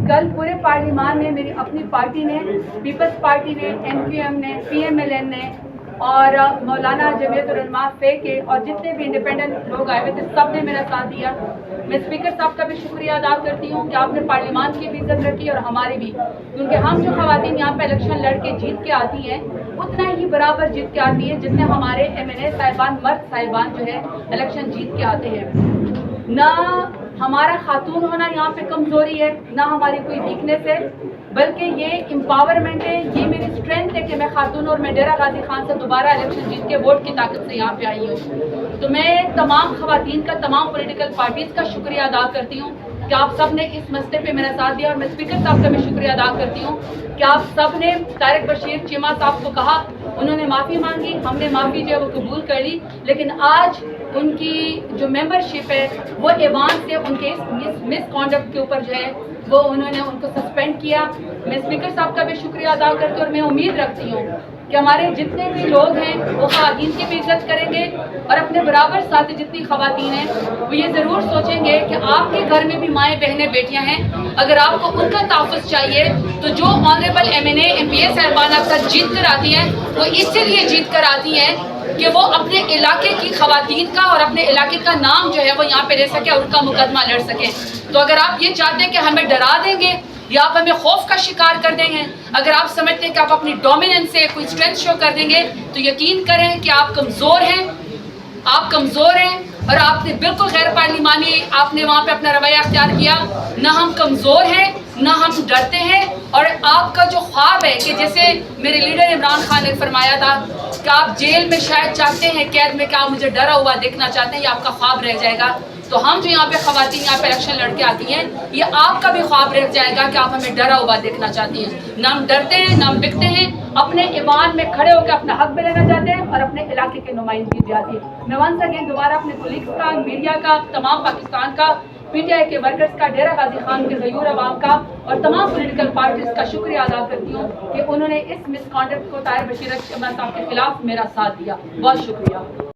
کل پورے پارلیمان میں میری اپنی پارٹی نے، پیپلز پارٹی نے، NQM نے، PMLN نے اور مولانا جمعیت العلماء فے کے اور جتنے بھی انڈیپینڈنٹ لوگ آئے ہوئے تھے سب نے میرا ساتھ دیا۔ میں اسپیکر صاحب کا بھی شکریہ ادا کرتی ہوں کہ آپ نے پارلیمان کی بھی عزت رکھی اور ہماری بھی، کیونکہ ہم جو خواتین یہاں پہ الیکشن لڑ کے جیت کے آتی ہیں اتنا ہی برابر جیت کے آتی ہیں جتنے ہمارے MLA صاحبان، مرد صاحبان جو ہے الیکشن جیت کے آتے ہیں۔ نہ ہمارا خاتون ہونا یہاں پہ کمزوری ہے، نہ ہماری کوئی ویکنیس ہے، بلکہ یہ امپاورمنٹ ہے، یہ میری اسٹرینتھ ہے کہ میں خاتون اور میں ڈیرہ غازی خان سے دوبارہ الیکشن جیت کے ووٹ کی طاقت سے یہاں پہ آئی ہوں۔ تو میں تمام خواتین کا، تمام پولیٹیکل پارٹیز کا شکریہ ادا کرتی ہوں کہ آپ سب نے اس مسئلے پہ میرا ساتھ دیا، اور میں اسپیکر صاحب کا بھی شکریہ ادا کرتی ہوں کہ آپ سب نے طارق بشیر چیمہ صاحب کو کہا، انہوں نے معافی مانگی، ہم نے معافی جو ہے وہ قبول کر لی، لیکن آج ان کی جو ممبرشپ ہے وہ ایوان سے ان کے اس مس کانڈکٹ کے اوپر جو ہے وہ انہوں نے ان کو سسپینڈ کیا۔ میں اسپیکر صاحب کا بھی شکریہ ادا کرتی ہوں اور میں امید رکھتی ہوں کہ ہمارے جتنے بھی لوگ ہیں وہ خواتین کی بھی عزت کریں گے، اور اپنے برابر ساتھ جتنی خواتین ہیں وہ یہ ضرور سوچیں گے کہ آپ کے گھر میں بھی مائیں بہنیں بیٹیاں ہیں، اگر آپ کو ان کا تحفظ چاہیے تو جو آنریبل MNA MPA صاحبان آپ تک جیت کر آتی ہیں وہ اس لیے جیت کر آتی ہیں کہ وہ اپنے علاقے کی خواتین کا اور اپنے علاقے کا نام جو ہے وہ یہاں پہ لے سکے اور ان کا مقدمہ لڑ سکیں۔ تو اگر آپ یہ چاہتے ہیں کہ ہمیں ڈرا دیں گے یا آپ ہمیں خوف کا شکار کر دیں گے، اگر آپ سمجھتے ہیں کہ آپ اپنی ڈومیننس سے کوئی اسٹرینتھ شو کر دیں گے، تو یقین کریں کہ آپ کمزور ہیں، آپ کمزور ہیں، اور آپ نے بالکل غیر پارلیمانی آپ نے وہاں پہ اپنا رویہ اختیار کیا۔ نہ ہم کمزور ہیں، نہ ہم ڈرتے ہیں، اور آپ کا جو خواب ہے کہ جیسے میرے لیڈر عمران خان نے فرمایا تھا کہ آپ جیل میں شاید چاہتے ہیں، قید میں، کہ آپ مجھے ڈرا ہوا دیکھنا چاہتے ہیں، یہ آپ کا خواب رہ جائے گا۔ تو ہم جو یہاں پہ خواتین یہاں پہ الیکشن لڑ کے آتی ہیں، یہ آپ کا بھی خواب رہ جائے گا کہ آپ ہمیں ڈرا ہوا دیکھنا چاہتی ہیں۔ نہ ہم ڈرتے ہیں، نہ ہم بکتے ہیں، اپنے ایوان میں کھڑے ہو کے اپنا حق بھی لینا چاہتے ہیں اور اپنے علاقے کے نمائندگی بھی آتی ہے۔ میں ونس اگین دوبارہ اپنے کولیگز کا، میڈیا کا، تمام پاکستان کا، PTI کے ورکرز کا، ڈیرہ غازی خان کے غیور عوام کا اور تمام پولیٹیکل پارٹیز کا شکریہ ادا کرتی ہوں کہ انہوں نے اس مس کانڈکٹ کو طاہر بشیر چیمہ صاحب کے خلاف میرا ساتھ دیا۔ بہت شکریہ۔